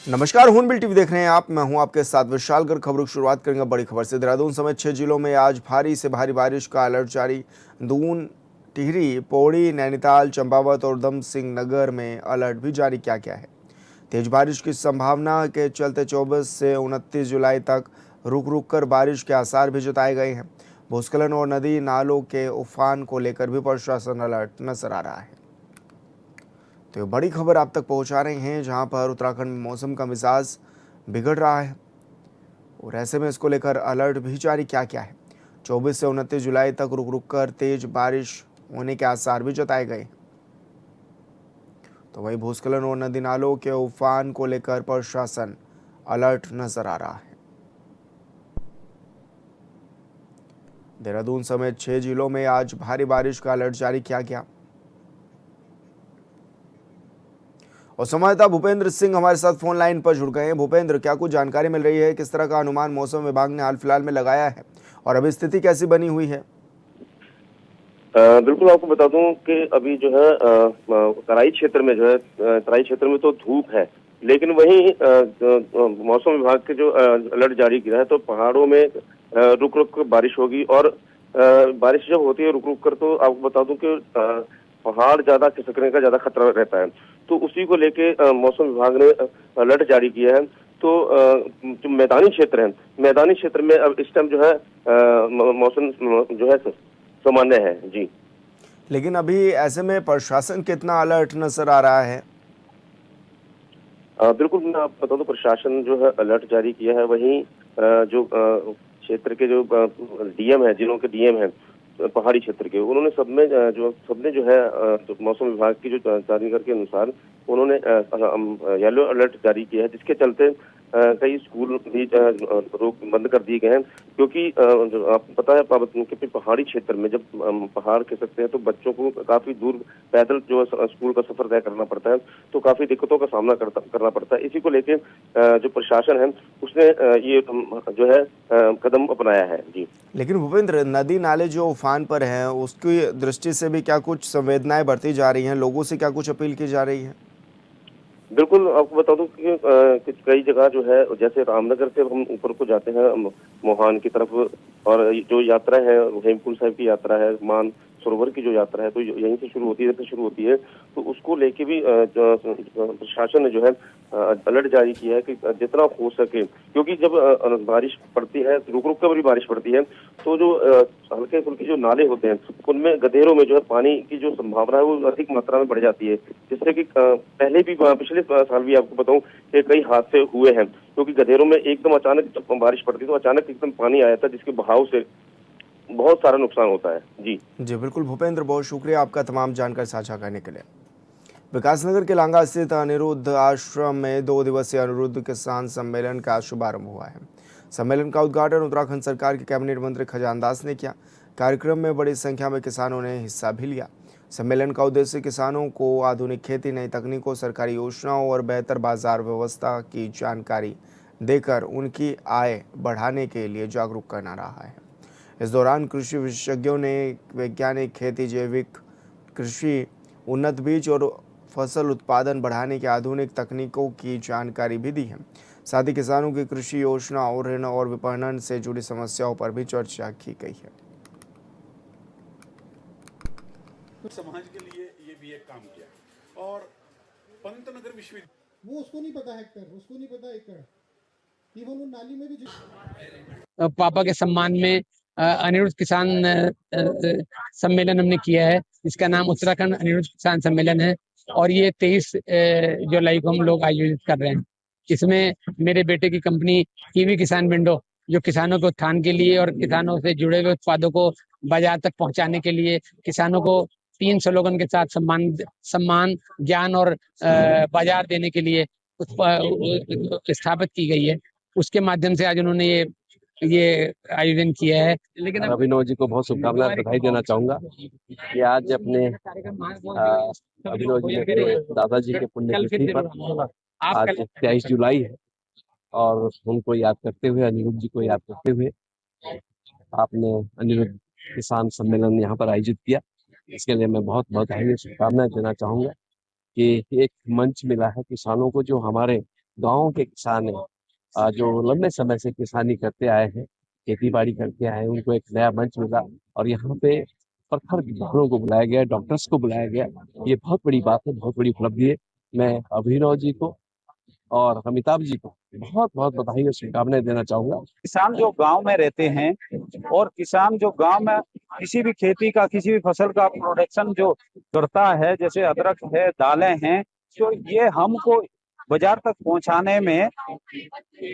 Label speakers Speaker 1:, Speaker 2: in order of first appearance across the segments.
Speaker 1: नमस्कार, हूनबिल टीवी देख रहे हैं आप। मैं हूं आपके साथ विशालगढ़। खबरों की शुरुआत करेंगे बड़ी खबर से। देहरादून समेत 6 जिलों में आज भारी से भारी बारिश का अलर्ट जारी। दून, टिहरी, पौड़ी, नैनीताल, चंपावत और उधम सिंह नगर में अलर्ट भी जारी किया गया है। तेज बारिश की संभावना के चलते 24 से 29 जुलाई तक रुक रुक कर बारिश के आसार भी जताए गए हैं। भूस्खलन और नदी नालों के उफान को लेकर भी प्रशासन अलर्ट नजर आ रहा है। तो ये बड़ी खबर आप तक पहुंचा रहे हैं, जहां पर उत्तराखंड में मौसम का मिजाज बिगड़ रहा है और ऐसे में इसको लेकर अलर्ट भी जारी किया गया है। 24 से 29 जुलाई तक रुक रुक कर तेज बारिश होने के आसार भी जताए गए। तो वहीं भूस्खलन और नदी नालों के उफान को लेकर प्रशासन अलर्ट नजर आ रहा है। देहरादून समेत 6 जिलों में आज भारी बारिश का अलर्ट जारी किया गया। और संवाददाता भूपेंद्र सिंह हमारे साथ फोन लाइन पर जुड़ गए हैं। भूपेंद्र, क्या कुछ जानकारी मिल रही है? किस तरह का अनुमान मौसम विभाग ने हाल फिलहाल में लगाया है और अभी स्थिति कैसी बनी हुई है?
Speaker 2: बिल्कुल आपको बता दूं कि अभी जो है तराई क्षेत्र में जो है तराई क्षेत्र में तो धूप है, लेकिन वहीं मौसम विभाग के जो अलर्ट जारी किया है तो पहाड़ों में रुक रुक कर बारिश होगी। और बारिश जब होती है रुक रुक कर, तो आपको बता दूं कि पहाड़ ज्यादा खिसकने का ज्यादा खतरा रहता है। तो उसी को लेके मौसम विभाग ने अलर्ट जारी किया है। तो जो मैदानी क्षेत्र है, मैदानी क्षेत्र में अब इस टाइम जो है मौसम जो है सामान्य है जी।
Speaker 1: लेकिन अभी ऐसे में प्रशासन कितना अलर्ट नजर आ रहा है?
Speaker 2: बिल्कुल मैं आपको बता दूं, प्रशासन जो है अलर्ट जारी किया है। वहीं जो क्षेत्र के जो डीएम है, जिलों के डीएम हैं पहाड़ी क्षेत्र के, उन्होंने सबने जो है जो मौसम विभाग की जो जानकारी के अनुसार उन्होंने येलो अलर्ट जारी किया है, जिसके चलते कई स्कूल भी रोक बंद कर दिए गए हैं। क्योंकि जो आपको पता है कि पहाड़ी क्षेत्र में जब पहाड़ खिसकते हैं तो बच्चों को काफी दूर पैदल जो स्कूल का सफर तय करना पड़ता है, तो काफी दिक्कतों का सामना करना पड़ता है। इसी को लेके जो प्रशासन है उसने ये जो है कदम अपनाया है जी।
Speaker 1: लेकिन भूपेंद्र, नदी नाले जो उफान पर हैं उसकी दृष्टि से भी क्या कुछ संवेदनाएं बरती जा रही हैं? लोगों से क्या कुछ अपील की जा रही है?
Speaker 2: बिल्कुल आपको बता दूं कि कई जगह जो है, जैसे रामनगर से हम ऊपर को जाते हैं मोहान की तरफ, और जो यात्रा है हेमकुंड साहिब की यात्रा है, मान सरोवर की जो यात्रा है, तो यहीं से शुरू होती है। तो उसको लेके भी प्रशासन ने जो है अलर्ट जारी किया है कि जितना हो सके, क्योंकि जब बारिश पड़ती है, रुक रुक कर भी बारिश पड़ती है, तो जो हल्के फुल्के जो नाले होते हैं उनमें गधेरों में जो है पानी की जो संभावना है वो अधिक मात्रा में बढ़ जाती है, जिससे कि पहले भी पिछले साल भी आपको बताऊं कि कई हादसे हुए हैं। क्योंकि गधेरों में एकदम अचानक जब बारिश पड़ती तो अचानक एकदम पानी आया था, जिसके बहाव से बहुत सारा नुकसान होता है जी।
Speaker 1: जी बिल्कुल भूपेंद्र, बहुत शुक्रिया आपका तमाम जानकारी साझा करने के लिए। विकासनगर के लांगा स्थित अनिरुद्ध आश्रम में 2 दिवसीय अनिरुद्ध किसान सम्मेलन का शुभारंभ हुआ है। सम्मेलन का उद्घाटन उत्तराखंड सरकार के कैबिनेट मंत्री खजान दास ने किया। कार्यक्रम में बड़ी संख्या में किसानों ने हिस्सा भी लिया। सम्मेलन का उद्देश्य किसानों को आधुनिक खेती, नई तकनीकों, सरकारी योजनाओं और बेहतर बाजार व्यवस्था की जानकारी देकर उनकी आय बढ़ाने के लिए जागरूक करना रहा है। इस दौरान कृषि विशेषज्ञों ने वैज्ञानिक खेती, जैविक कृषि, उन्नत बीज और फसल उत्पादन बढ़ाने की आधुनिक तकनीकों की जानकारी भी दी है। साथ ही किसानों की कृषि योजना और ऋण और विपणन से जुड़ी समस्याओं पर भी चर्चा की गई है।
Speaker 3: समाज के लिए ये भी एक काम किया। और पंतनगर विश्वविद्यालय,
Speaker 4: वो उसको नहीं पता हेक्टर, उसको नहीं पता एकड़, इवन वो नाली में भी।
Speaker 5: पापा के सम्मान में अनिरुद्ध किसान सम्मेलन हमने किया है। इसका नाम उत्तराखंड अनिरुद्ध किसान सम्मेलन है और ये 23 जुलाई को हम लोग आयोजित कर रहे हैं। इसमें मेरे बेटे की कंपनी कीवी किसान विंडो, जो किसानों के उत्थान के लिए और किसानों से जुड़े हुए उत्पादों को बाजार तक पहुंचाने के लिए, किसानों को 3 स्लोगन के साथ सम्मान, ज्ञान और बाजार देने के लिए स्थापित की गई है। उसके माध्यम से आज उन्होंने ये आयोजन किया है। लेकिन
Speaker 6: अभिनव जी को बहुत शुभकामनाएं, बधाई देना चाहूंगा कि आज अपने अभिनव जी के दादाजी के पुण्यतिथि पर आज 23 जुलाई है और उनको याद करते हुए, अनिरुद्ध जी को याद करते हुए आपने अनिरुद्ध किसान सम्मेलन यहाँ पर आयोजित किया। इसके लिए मैं बहुत बधाई और शुभकामनाएं देना चाहूंगा कि एक मंच मिला है किसानों को, जो हमारे गाँव के किसान हैं, जो लंबे समय से किसानी करते आए हैं, खेती बाड़ी करते आए हैं, उनको एक नया मंच मिला और यहाँ पे प्रखर विद्वानों को बुलाया गया, डॉक्टर्स को बुलाया गया। ये बहुत बड़ी बात है, बहुत बड़ी उपलब्धि है। मैं अभिनव जी को और अमिताभ जी को बहुत बहुत बधाई और शुभकामनाएं देना चाहूंगा।
Speaker 7: किसान जो गांव में रहते हैं और किसान जो गांव में किसी भी खेती का किसी भी फसल का प्रोडक्शन जो करता है, जैसे अदरक है, दालें हैं, तो ये हमको बाजार तक पहुंचाने में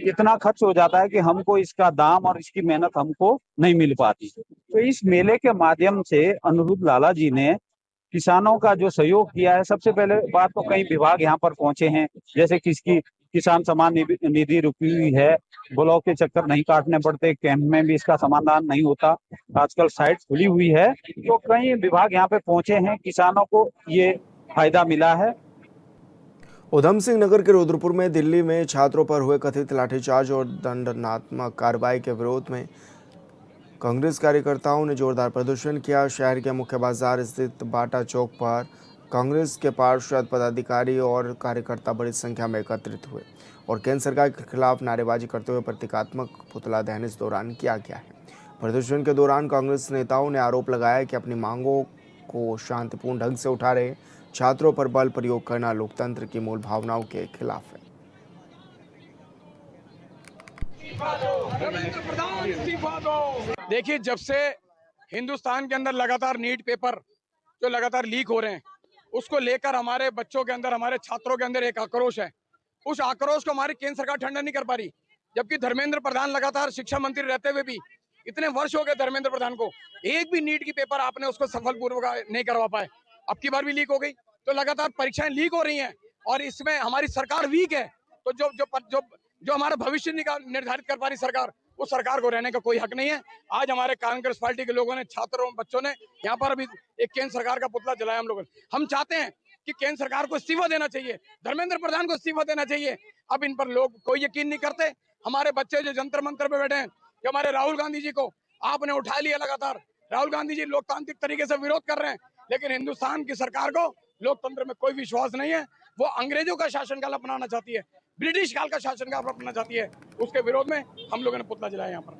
Speaker 7: इतना खर्च हो जाता है कि हमको इसका दाम और इसकी मेहनत हमको नहीं मिल पाती। तो इस मेले के माध्यम से अनिरुद्ध लाला जी ने किसानों का जो सहयोग किया है, सबसे पहले बात तो कई विभाग यहाँ पर पहुंचे हैं, जैसे किसकी किसान सम्मान निधि रुकी हुई है, ब्लॉक के चक्कर नहीं काटने पड़ते, कैंप में भी इसका समाधान नहीं होता, आजकल साइट खुली हुई है, तो कई विभाग यहाँ पे पहुंचे हैं, किसानों को ये फायदा मिला है।
Speaker 1: उधम सिंह नगर के रुद्रपुर में दिल्ली में छात्रों पर हुए कथित लाठीचार्ज और दंडात्मक कार्रवाई के विरोध में कांग्रेस कार्यकर्ताओं ने जोरदार प्रदर्शन किया। शहर के मुख्य बाजार स्थित बाटा चौक पर कांग्रेस के पार्षद, पदाधिकारी और कार्यकर्ता बड़ी संख्या में एकत्रित हुए और केंद्र सरकार के खिलाफ नारेबाजी करते हुए प्रतीकात्मक पुतला दहन इस दौरान किया गया है। प्रदर्शन के दौरान कांग्रेस नेताओं ने आरोप लगाया कि अपनी मांगों को शांतिपूर्ण ढंग से उठा रहे छात्रों पर बल प्रयोग करना लोकतंत्र की मूल भावनाओं के खिलाफ है।
Speaker 8: देखिए, जब से हिंदुस्तान के अंदर लगातार नीट पेपर जो लगातार लीक हो रहे हैं, उसको लेकर हमारे बच्चों के अंदर, हमारे छात्रों के अंदर एक आक्रोश है। उस आक्रोश को हमारी केंद्र सरकार ठंडा नहीं कर पा रही, जबकि धर्मेंद्र प्रधान लगातार शिक्षा मंत्री रहते हुए भी इतने वर्ष हो गए धर्मेंद्र प्रधान को, एक भी नीट की पेपर आपने उसको सफलपूर्वक नहीं करवा पाए। अब की बार भी लीक हो गई, तो लगातार परीक्षाएं लीक हो रही हैं और इसमें हमारी सरकार वीक है। तो जो जो जो जो हमारा भविष्य निर्धारित कर पा रही सरकार, उस सरकार को रहने का कोई हक नहीं है। आज हमारे कांग्रेस पार्टी के लोगों ने, छात्रों, बच्चों ने यहाँ पर अभी एक केंद्र सरकार का पुतला जलाया हम लोगों ने। हम चाहते हैं कि केंद्र सरकार को इस्तीफा देना चाहिए, धर्मेंद्र प्रधान को इस्तीफा देना चाहिए। अब इन पर लोग कोई यकीन नहीं करते। हमारे बच्चे जो जंतर मंतर पे बैठे हैं, जो हमारे राहुल गांधी जी को आपने उठा लिया लगातार, राहुल गांधी जी लोकतांत्रिक तरीके से विरोध कर रहे हैं, लेकिन हिंदुस्तान की सरकार को लोकतंत्र में कोई विश्वास नहीं है। वो अंग्रेजों का शासनकाल अपनाना चाहती है, ब्रिटिश काल का शासनकाल अपनाना चाहती है। उसके विरोध में हम लोगों ने पुतला जलाया यहाँ पर।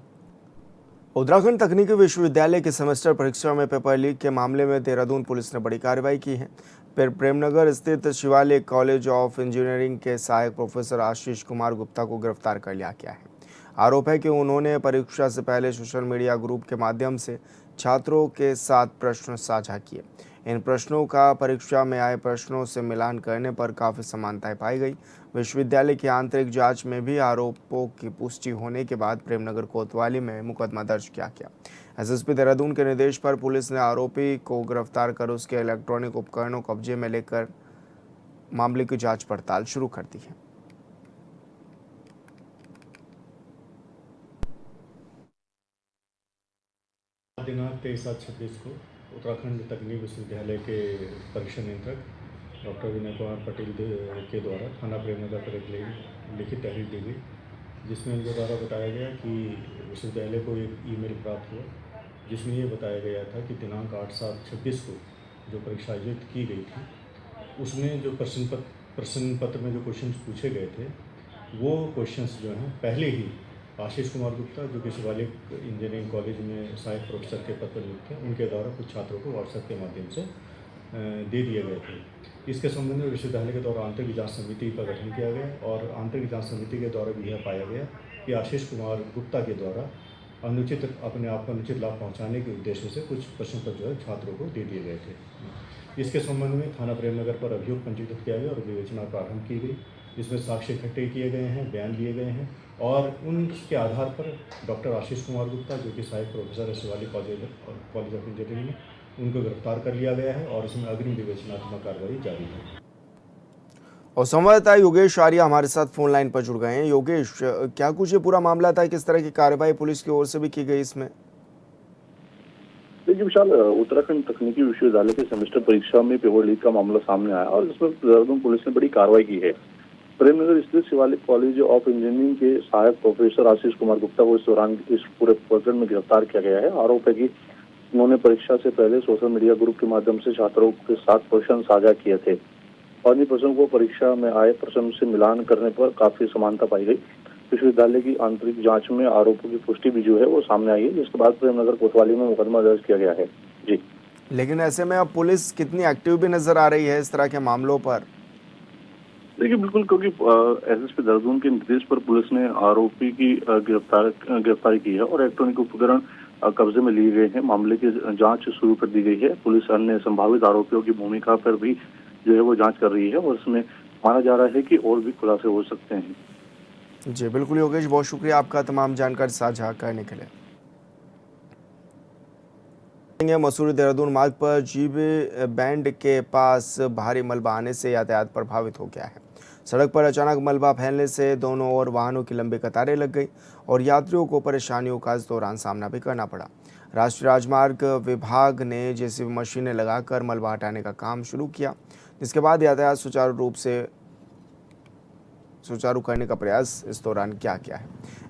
Speaker 1: उत्तराखंड तकनीकी विश्वविद्यालय की सेमेस्टर परीक्षा में पेपर लीक के मामले में देहरादून पुलिस ने बड़ी कार्रवाई की है। प्रेमनगर स्थित शिवालिक कॉलेज ऑफ इंजीनियरिंग के सहायक प्रोफेसर आशीष कुमार गुप्ता को गिरफ्तार कर लिया गया है। आरोप है कि उन्होंने परीक्षा से पहले सोशल मीडिया ग्रुप के माध्यम से छात्रों के साथ प्रश्न साझा किए। इन प्रश्नों का परीक्षा में आए प्रश्नों से मिलान करने पर काफ़ी समानताएं पाई गई। विश्वविद्यालय की आंतरिक जांच में भी आरोपों की पुष्टि होने के बाद प्रेमनगर कोतवाली में मुकदमा दर्ज किया गया। एसएसपी देहरादून के निर्देश पर पुलिस ने आरोपी को गिरफ्तार कर उसके इलेक्ट्रॉनिक उपकरणों कब्जे में लेकर मामले की जांच पड़ताल शुरू कर दी है।
Speaker 9: दिनांक 23/7/26 को उत्तराखंड तकनीकी विश्वविद्यालय के परीक्षा नियंत्रक डॉक्टर विनय कुमार पटेल के द्वारा थाना प्रेमनगर पर एक लिखित तहरीर दी गई, जिसमें उनके द्वारा बताया गया कि विश्वविद्यालय को एक ईमेल प्राप्त हुआ, जिसमें ये बताया गया था कि दिनांक 8/7/26 को जो परीक्षा आयोजित की गई थी, उसमें जो प्रश्न पत्र में जो क्वेश्चन पूछे गए थे, वो क्वेश्चंस जो हैं पहले ही आशीष कुमार गुप्ता, जो कि शिवालिक इंजीनियरिंग कॉलेज में सहायक प्रोफेसर के पद पर नियुक्त थे, उनके द्वारा कुछ छात्रों को व्हाट्सएप के माध्यम से दे दिए गए थे। इसके संबंध में विश्वविद्यालय के द्वारा आंतरिक जांच समिति का गठन किया गया और आंतरिक जांच समिति के द्वारा भी यह पाया गया कि आशीष कुमार गुप्ता के द्वारा अपने आप को अनुचित लाभ पहुँचाने के उद्देश्य से कुछ प्रश्न पत्र जो है छात्रों को दे दिए गए थे। इसके संबंध में थाना प्रेमनगर पर अभियोग पंजीकृत किया गया और विवेचना प्रारंभ की गई। इसमें साक्ष्य इकट्ठे किए गए हैं, बयान लिए गए हैं और उनके आधार पर डॉक्टर आशीष कुमार गुप्ता, जो कि सहायक प्रोफेसर है शिवालिक कॉलेज ऑफ इंजीनियरिंग में, उनको गिरफ्तार कर लिया गया है और इसमें अग्रिम विवेचनात्मक कार्रवाई जारी है।
Speaker 1: और संवाददाता योगेश आर्या हमारे साथ फोन लाइन पर जुड़ गए हैं। योगेश, क्या कुछ ये पूरा मामला था, किस तरह की कार्रवाई पुलिस की ओर से भी की गई इसमें?
Speaker 10: देखिए विशाल, उत्तराखंड तकनीकी विश्वविद्यालय की सेमेस्टर परीक्षा में पेपर लीक का मामला सामने आया और इस पर देहरादून पुलिस ने बड़ी कार्रवाई की है। प्रेमनगर स्थित शिवालिक कॉलेज ऑफ इंजीनियरिंग के सहायक प्रोफेसर आशीष कुमार गुप्ता को इस दौरान इस पूरे प्रकरण में गिरफ्तार किया गया है। आरोप है कि उन्होंने परीक्षा से पहले सोशल मीडिया ग्रुप के माध्यम से छात्रों के साथ प्रश्न साझा किए थे और इन प्रश्नों को परीक्षा में आए प्रश्न से मिलान करने पर काफी समानता पाई गई। विश्वविद्यालय की आंतरिक जांच में आरोपों की पुष्टि भी जो है वो सामने आई है, जिसके बाद प्रेमनगर कोतवाली में मुकदमा दर्ज किया गया है। जी,
Speaker 1: लेकिन ऐसे में अब पुलिस कितनी एक्टिव भी नजर आ रही है इस तरह के मामलों पर?
Speaker 10: देखिए बिल्कुल, क्योंकि एसएसपी देहरादून के निर्देश पर पुलिस ने आरोपी की गिरफ्तारी की है और इलेक्ट्रॉनिक उपकरण कब्जे में लिए गए हैं। मामले की जांच शुरू कर दी गई है। पुलिस अन्य संभावित आरोपियों की भूमिका पर भी जो है वो जांच कर रही है और इसमें माना जा रहा है कि और भी खुलासे हो सकते हैं।
Speaker 1: जी बिल्कुल योगेश, बहुत शुक्रिया आपका तमाम जानकारी साझा करने के लिए। मसूरी देहरादून मार्ग पर जीबी बैंड के पास भारी मलबा आने से यातायात प्रभावित हो गया है। सड़क पर अचानक मलबा फैलने से दोनों ओर वाहनों की लंबी कतारें लग गई और यात्रियों को परेशानियों का इस दौरान सामना भी करना पड़ा। राष्ट्रीय राजमार्ग विभाग ने जेसीबी मशीनें लगाकर मलबा हटाने का काम शुरू किया, जिसके बाद यातायात सुचारू करने का प्रयास इस दौरान किया गया है।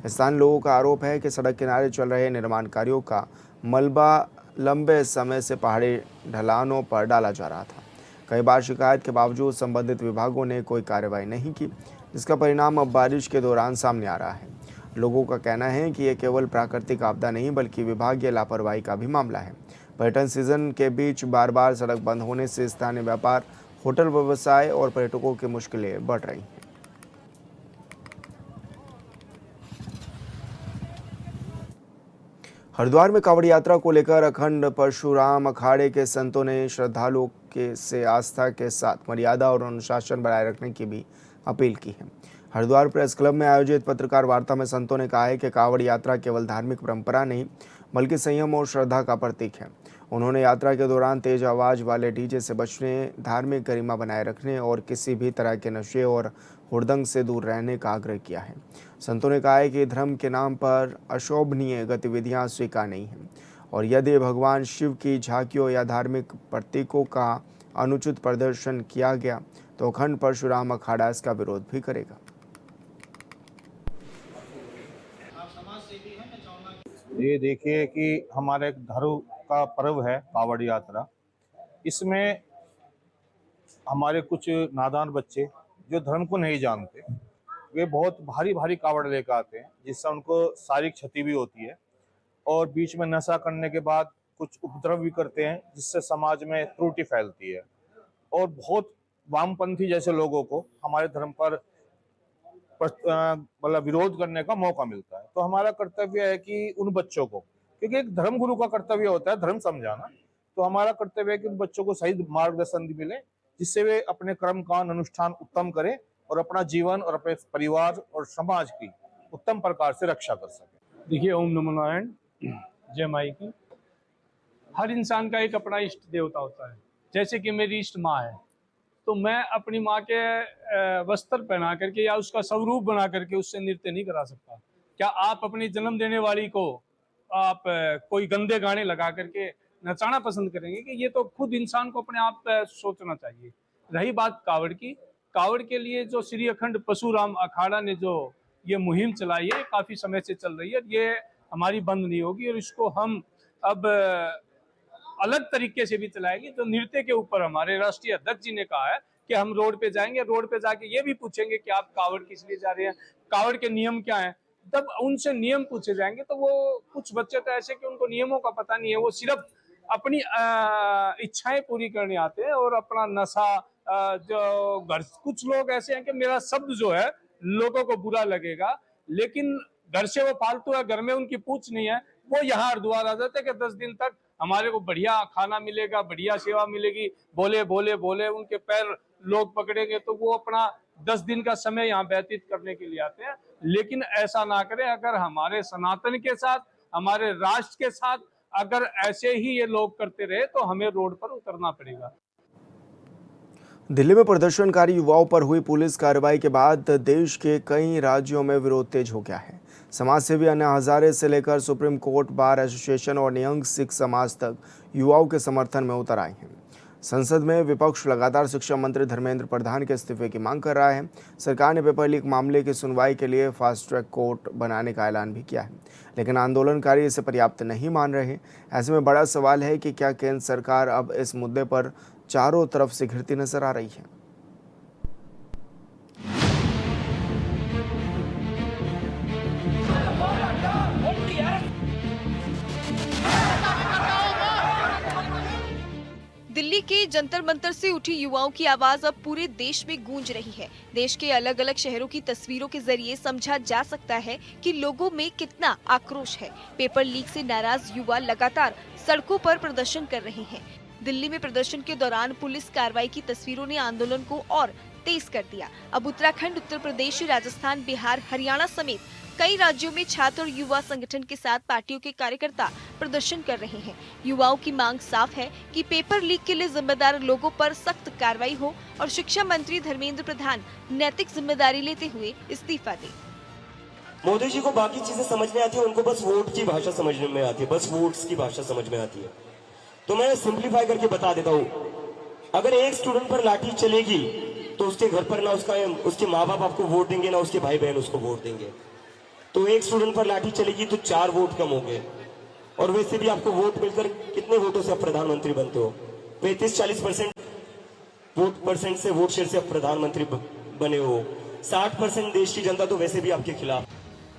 Speaker 1: स्थानीय लोगों का आरोप है कि सड़क किनारे चल रहे निर्माण कार्यों का मलबा लंबे समय से पहाड़ी ढलानों पर डाला जा रहा था। कई बार शिकायत के बावजूद संबंधित विभागों ने कोई कार्रवाई नहीं की, जिसका परिणाम अब बारिश के दौरान सामने आ रहा है। लोगों का कहना है कि यह केवल प्राकृतिक आपदा नहीं बल्कि विभागीय लापरवाही का भी मामला है। पर्यटन सीजन के बीच बार बार सड़क बंद होने से स्थानीय व्यापार, होटल व्यवसाय और पर्यटकों की मुश्किलें बढ़ रही हैं। हरिद्वार में कांवड़ यात्रा को लेकर अखंड परशुराम अखाड़े के संतों ने श्रद्धालुओं से आस्था के साथ मर्यादा और अनुशासन बनाए रखने की भी अपील की है। हरिद्वार प्रेस क्लब में आयोजित पत्रकार वार्ता में संतों ने कहा है कि कांवड़ यात्रा केवल धार्मिक परंपरा नहीं बल्कि संयम और श्रद्धा का प्रतीक है। उन्होंने यात्रा के दौरान तेज आवाज वाले डीजे से बचने, धार्मिक गरिमा बनाए रखने और किसी भी तरह के नशे और हुड़दंग से दूर रहने का आग्रह किया है। संतों ने कहा है कि धर्म के नाम पर अशोभनीय गतिविधियां स्वीकार नहीं हैं और यदि भगवान शिव की झांकियों या धार्मिक प्रतीकों का अनुचित प्रदर्शन किया गया तो अखंड परशुराम अखाड़ा इसका विरोध भी करेगा।
Speaker 7: ये देखिए कि हमारे धर्म का पर्व है कांवड़ यात्रा। इसमें हमारे कुछ नादान बच्चे जो धर्म को नहीं जानते, वे बहुत भारी भारी कांवड़ लेकर आते हैं, जिससे उनको शारीरिक क्षति भी होती है और बीच में नशा करने के बाद कुछ उपद्रव भी करते हैं, जिससे समाज में त्रुटि फैलती है और बहुत वामपंथी जैसे लोगों को हमारे धर्म पर मतलब विरोध करने का मौका मिलता है। तो हमारा कर्तव्य है कि उन बच्चों को, क्योंकि एक धर्म गुरु का कर्तव्य होता है धर्म समझाना, तो हमारा कर्तव्य है कि उन बच्चों को सही मार्गदर्शन मिले, जिससे वे अपने कर्म कांड अनुष्ठान उत्तम करें और अपना जीवन और अपने परिवार और समाज की उत्तम प्रकार से रक्षा कर सके।
Speaker 11: देखिए, ओम नमो नारायण, जय माई की। हर इंसान का एक अपना इष्ट देवता होता है। जैसे कि मेरी इष्ट माँ है, तो मैं अपनी माँ के वस्त्र पहना करके या उसका स्वरूप बना करके उससे नृत्य नहीं करा सकता। क्या आप अपनी जन्म देने वाली को आप कोई गंदे गाने लगा करके नचाना पसंद करेंगे? कि ये तो खुद इंसान को अपने आप सोचना चाहिए। रही बात कांवड़ की, कांवड़ के लिए जो श्री अखंड परशुराम अखाड़ा ने जो ये मुहिम चलाई है, काफी समय से चल रही है, ये हमारी बंद नहीं होगी और इसको हम अब अलग तरीके से भी चलाएंगे। तो नृत्य के ऊपर हमारे राष्ट्रीय अध्यक्ष जी ने कहा है कि हम रोड पे जाएंगे, रोड पे जाके ये भी पूछेंगे कि आप कांवड़ किस लिए जा रहे हैं, कांवड़ के नियम क्या हैं। तब उनसे नियम पूछे जाएंगे तो वो कुछ बच्चे तो ऐसे कि उनको नियमों का पता नहीं है, वो सिर्फ अपनी इच्छाएं पूरी करने आते हैं और अपना नशा जो घर, कुछ लोग ऐसे हैं कि मेरा शब्द जो है लोगों को बुरा लगेगा, लेकिन घर से वो फालतू है, घर में उनकी पूछ नहीं है, वो यहाँ हरिद्वार आ जाते हैं कि 10 दिन तक हमारे को बढ़िया खाना मिलेगा, बढ़िया सेवा मिलेगी, बोले बोले बोले उनके पैर लोग पकड़ेंगे, तो वो अपना 10 दिन का समय यहाँ व्यतीत करने के लिए आते हैं। लेकिन ऐसा ना करें। अगर हमारे सनातन के साथ, हमारे राष्ट्र के साथ अगर ऐसे ही ये लोग करते रहे तो हमें रोड पर उतरना पड़ेगा।
Speaker 1: दिल्ली में प्रदर्शनकारी युवाओं पर हुई पुलिस कार्रवाई के बाद देश के कई राज्यों में विरोध तेज हो गया है। समाजसेवी अन्ना हजारे से लेकर सुप्रीम कोर्ट, बार एसोसिएशन और निहंग सिख समाज तक युवाओं के समर्थन में उतर आए हैं। संसद में विपक्ष लगातार शिक्षा मंत्री धर्मेंद्र प्रधान के इस्तीफे की मांग कर रहा है। सरकार ने पेपर लीक मामले की सुनवाई के लिए फास्ट ट्रैक कोर्ट बनाने का ऐलान भी किया है, लेकिन आंदोलनकारी इसे पर्याप्त नहीं मान रहे। ऐसे में बड़ा सवाल है कि क्या केंद्र सरकार अब इस मुद्दे पर चारों तरफ से घिरती नजर आ रही है।
Speaker 12: दिल्ली के जंतर मंतर से उठी युवाओं की आवाज अब पूरे देश में गूंज रही है। देश के अलग अलग शहरों की तस्वीरों के जरिए समझा जा सकता है कि लोगों में कितना आक्रोश है। पेपर लीक से नाराज युवा लगातार सड़कों पर प्रदर्शन कर रहे हैं। दिल्ली में प्रदर्शन के दौरान पुलिस कार्रवाई की तस्वीरों ने आंदोलन को और तेज कर दिया। अब उत्तराखंड, उत्तर प्रदेश, राजस्थान, बिहार, हरियाणा समेत कई राज्यों में छात्र और युवा संगठन के साथ पार्टियों के कार्यकर्ता प्रदर्शन कर रहे हैं। युवाओं की मांग साफ है कि पेपर लीक के लिए जिम्मेदार लोगों पर सख्त कार्रवाई हो और शिक्षा मंत्री धर्मेंद्र प्रधान नैतिक जिम्मेदारी लेते हुए इस्तीफा दें।
Speaker 13: मोदी जी को बाकी चीजें समझ में आती है, उनको बस वोट की भाषा समझ में आती है, बस वोट्स की भाषा समझ में आती है। तो मैं सिंप्लीफाई करके बता देता हूँ, अगर एक स्टूडेंट पर लाठी चलेगी तो उसके घर पर ना उसके माँ बाप आपको वोट देंगे, ना उसके भाई बहन उसको वोट देंगे। तो एक स्टूडेंट पर लाठी चलेगी तो 4 वोट कम होंगे। और वैसे भी आपको वोट मिलकर कितने वोटों से आप प्रधानमंत्री बनते हो? 35-40% वोट से वोट शेयर से आप प्रधानमंत्री बने हो। 60% देश की जनता तो वैसे भी आपके खिलाफ।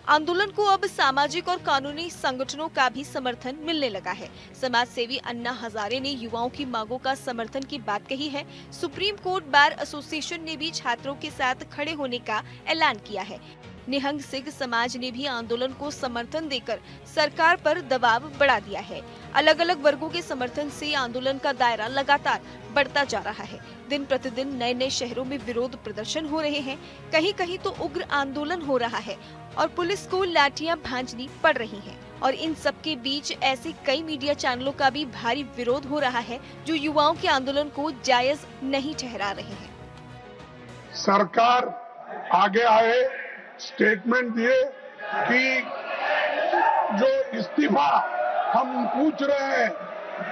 Speaker 12: आंदोलन को अब सामाजिक और कानूनी संगठनों का भी समर्थन मिलने लगा है। समाज सेवी अन्ना हजारे ने युवाओं की मांगों का समर्थन की बात कही है। सुप्रीम कोर्ट बार एसोसिएशन ने भी छात्रों के साथ खड़े होने का ऐलान किया है। निहंग सिख समाज ने भी आंदोलन को समर्थन देकर सरकार पर दबाव बढ़ा दिया है। अलग अलग वर्गों के समर्थन से आंदोलन का दायरा लगातार बढ़ता जा रहा है। दिन प्रतिदिन नए नए शहरों में विरोध प्रदर्शन हो रहे हैं। कहीं कहीं तो उग्र आंदोलन हो रहा है और पुलिस को लाठियां भांजनी पड़ रही हैं। और इन सब के बीच ऐसे कई मीडिया चैनलों का भी भारी विरोध हो रहा है जो युवाओं के आंदोलन को जायज नहीं ठहरा रहे हैं।
Speaker 14: सरकार आगे आए, स्टेटमेंट दिए कि जो इस्तीफा हम पूछ रहे हैं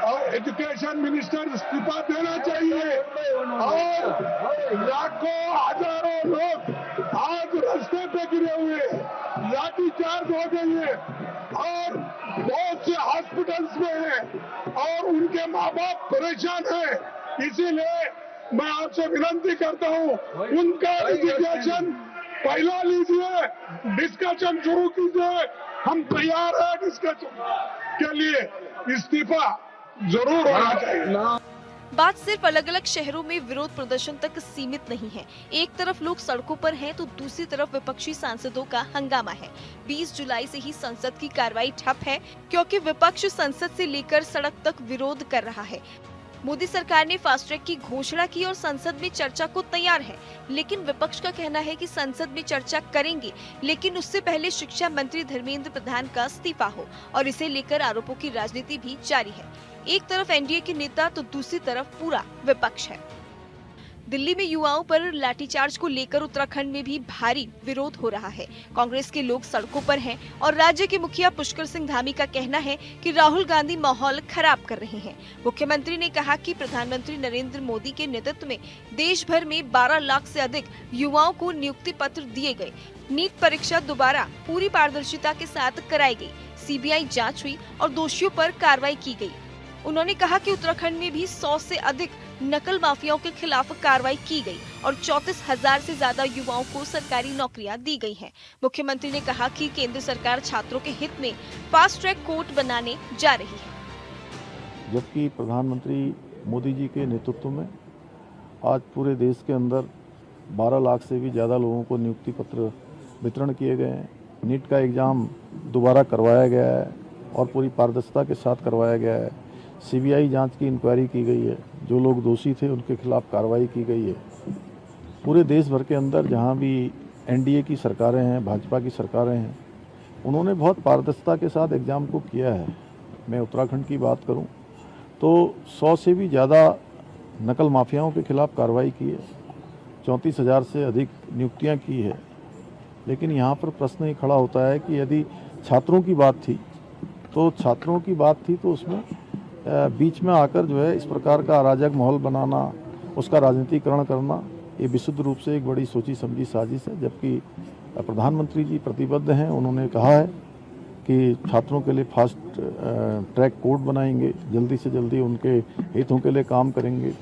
Speaker 14: और एजुकेशन मिनिस्टर इस्तीफा देना चाहिए। और लाखों हजारों लोग आज रास्ते पे गिरे हुए, लाठीचार्ज हो गई है और बहुत से हॉस्पिटल्स में हैं और उनके माँ बाप परेशान हैं। इसीलिए मैं आपसे विनती करता हूँ, उनका एजुकेशन पहला लीजिए, डिस्कशन शुरू कीजिए। हम तैयार हैं डिस्कशन के लिए। इस्तीफा जरूर होना चाहिए।
Speaker 12: बात सिर्फ अलग अलग शहरों में विरोध प्रदर्शन तक सीमित नहीं है। एक तरफ लोग सड़कों पर हैं तो दूसरी तरफ विपक्षी सांसदों का हंगामा है। 20 जुलाई से ही संसद की कार्रवाई ठप है क्योंकि विपक्ष संसद से लेकर सड़क तक विरोध कर रहा है। मोदी सरकार ने फास्ट ट्रैक की घोषणा की और संसद में चर्चा को तैयार है, लेकिन विपक्ष का कहना है कि संसद में चर्चा करेंगे, लेकिन उससे पहले शिक्षा मंत्री धर्मेंद्र प्रधान का इस्तीफा हो और इसे लेकर आरोपों की राजनीति भी जारी है। एक तरफ एनडीए के नेता तो दूसरी तरफ पूरा विपक्ष है। दिल्ली में युवाओं पर लाठीचार्ज को लेकर उत्तराखंड में भी भारी विरोध हो रहा है। कांग्रेस के लोग सड़कों पर हैं और राज्य के मुखिया पुष्कर सिंह धामी का कहना है कि राहुल गांधी माहौल खराब कर रहे हैं। मुख्यमंत्री ने कहा कि प्रधानमंत्री नरेंद्र मोदी के नेतृत्व में देश भर में 12 लाख से अधिक युवाओं को नियुक्ति पत्र दिए गए। नीट परीक्षा दोबारा पूरी पारदर्शिता के साथ कराई गई। सीबीआई जाँच हुई और दोषियों पर कार्रवाई की गयी। उन्होंने कहा कि उत्तराखंड में भी 100 से अधिक नकल माफियाओं के खिलाफ कार्रवाई की गई और 34,000 से ज्यादा युवाओं को सरकारी नौकरियां दी गई हैं। मुख्यमंत्री ने कहा कि केंद्र सरकार छात्रों के हित में फास्ट ट्रैक कोर्ट बनाने जा रही है।
Speaker 10: जबकि प्रधानमंत्री मोदी जी के नेतृत्व में आज पूरे देश के अंदर 12 लाख से भी ज़्यादा लोगों को नियुक्ति पत्र वितरण किए गए हैं। नीट का एग्ज़ाम दोबारा करवाया गया है और पूरी पारदर्शिता के साथ करवाया गया है। सीबीआई जांच की इंक्वायरी की गई है। जो लोग दोषी थे उनके खिलाफ कार्रवाई की गई है। पूरे देश भर के अंदर जहां भी एनडीए की सरकारें हैं, भाजपा की सरकारें हैं, उन्होंने बहुत पारदर्शिता के साथ एग्ज़ाम को किया है। मैं उत्तराखंड की बात करूं तो 100 से भी ज़्यादा नकल माफियाओं के खिलाफ कार्रवाई की है। 34,000 से अधिक नियुक्तियां की है। लेकिन यहाँ पर प्रश्न ये खड़ा होता है कि यदि छात्रों की बात थी तो उसमें बीच में आकर जो है इस प्रकार का अराजक माहौल बनाना, उसका राजनीतिकरण करना, ये विशुद्ध रूप से एक बड़ी सोची समझी साजिश है। जबकि प्रधानमंत्री जी प्रतिबद्ध हैं। उन्होंने कहा है कि छात्रों के लिए फास्ट ट्रैक कोर्ट बनाएंगे, जल्दी से जल्दी उनके हितों के लिए काम करेंगे।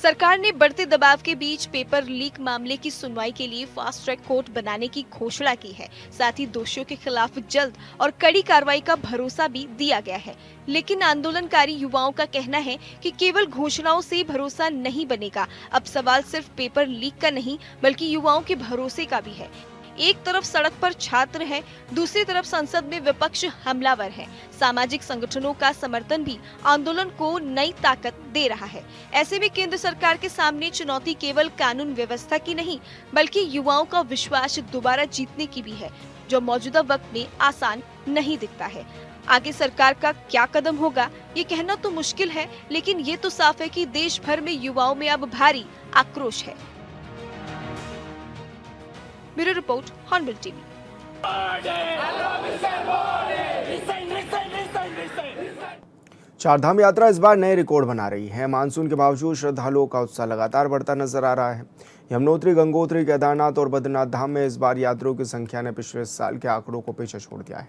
Speaker 12: सरकार ने बढ़ते दबाव के बीच पेपर लीक मामले की सुनवाई के लिए फास्ट ट्रैक कोर्ट बनाने की घोषणा की है। साथ ही दोषियों के खिलाफ जल्द और कड़ी कार्रवाई का भरोसा भी दिया गया है। लेकिन आंदोलनकारी युवाओं का कहना है कि केवल घोषणाओं से भरोसा नहीं बनेगा। अब सवाल सिर्फ पेपर लीक का नहीं बल्कि युवाओं के भरोसे का भी है। एक तरफ सड़क पर छात्र हैं, दूसरी तरफ संसद में विपक्ष हमलावर है। सामाजिक संगठनों का समर्थन भी आंदोलन को नई ताकत दे रहा है। ऐसे में केंद्र सरकार के सामने चुनौती केवल कानून व्यवस्था की नहीं बल्कि युवाओं का विश्वास दोबारा जीतने की भी है, जो मौजूदा वक्त में आसान नहीं दिखता है। आगे सरकार का क्या कदम होगा ये कहना तो मुश्किल है, लेकिन ये तो साफ है कि देश भर में युवाओं में अब भारी आक्रोश है। Bureau report, hornbill TV.
Speaker 1: Chardham यात्रा इस बार नए रिकॉर्ड बना रही है। मानसून के बावजूद श्रद्धालुओं का उत्साह लगातार बढ़ता नजर आ रहा है। यमुनोत्री, गंगोत्री, केदारनाथ और बद्रीनाथ धाम में इस बार यात्रियों की संख्या ने पिछले साल के आंकड़ों को पीछे छोड़ दिया है।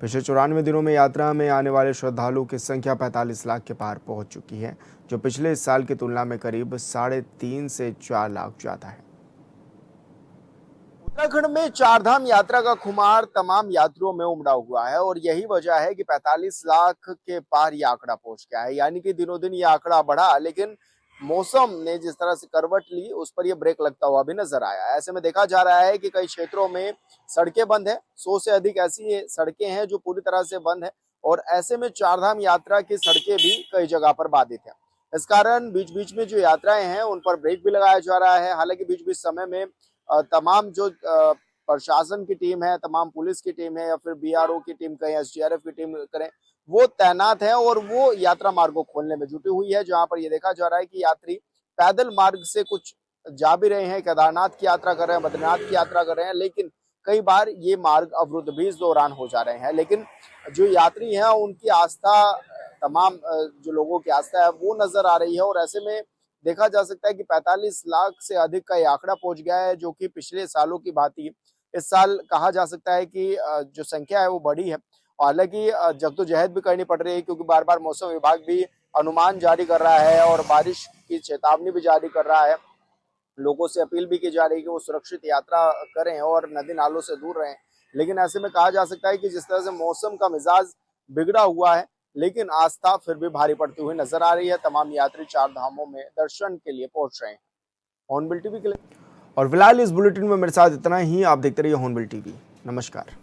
Speaker 1: पिछले 94 दिनों में यात्रा में आने वाले श्रद्धालुओं की संख्या 45 लाख के पार पहुंच चुकी है, जो पिछले साल की तुलना में करीब 3.5 से 4 लाख ज्यादा है। उत्तराखंड में चारधाम यात्रा का खुमार तमाम यात्रियों में उमड़ा हुआ है और यही वजह है कि 45 लाख के पार ये आंकड़ा पहुंच गया है। यानी कि दिनों दिन ये आंकड़ा बढ़ा, लेकिन मौसम ने जिस तरह से करवट ली उस पर यह ब्रेक लगता हुआ भी नजर आया। ऐसे में देखा जा रहा है कि कई क्षेत्रों में सड़कें बंद है। 100 से अधिक ऐसी सड़कें हैं जो पूरी तरह से बंद है और ऐसे में चारधाम यात्रा की सड़कें भी कई जगह पर बाधित है। इस कारण बीच बीच में जो यात्राएं हैं उन पर ब्रेक भी लगाया जा रहा है। हालांकि बीच बीच समय में तमाम जो प्रशासन की टीम है, तमाम पुलिस की टीम है या फिर बीआरओ की टीम कहें, एसडीआरएफ की टीम करें, वो तैनात है और वो यात्रा मार्ग को खोलने में जुटी हुई है। जहां पर ये देखा जा रहा है कि यात्री पैदल मार्ग से कुछ जा भी रहे हैं, केदारनाथ की यात्रा कर रहे हैं, बद्रीनाथ की यात्रा कर रहे हैं, लेकिन कई बार ये मार्ग अवरुद्ध भी इस दौरान हो जा रहे हैं। लेकिन जो यात्री हैं उनकी आस्था, तमाम जो लोगों की आस्था है वो नजर आ रही है और ऐसे में देखा जा सकता है कि 45 लाख से अधिक का ये आंकड़ा पहुंच गया है, जो कि पिछले सालों की भांति इस साल कहा जा सकता है कि जो संख्या है वो बढ़ी है। हालांकि जद्दोजहद भी करनी पड़ रही है क्योंकि बार बार मौसम विभाग भी अनुमान जारी कर रहा है और बारिश की चेतावनी भी जारी कर रहा है। लोगों से अपील भी की जा रही है कि वो सुरक्षित यात्रा करें और नदी नालों से दूर रहें। लेकिन ऐसे में कहा जा सकता है कि जिस तरह से मौसम का मिजाज बिगड़ा हुआ है, लेकिन आस्था फिर भी भारी पड़ती हुई नजर आ रही है। तमाम यात्री चार धामों में दर्शन के लिए पहुंच रहे हैं। हॉर्नबिल टीवी के लिए और फिलहाल इस बुलेटिन में मेरे साथ इतना ही। आप देखते रहिए हॉर्नबिल टीवी। नमस्कार।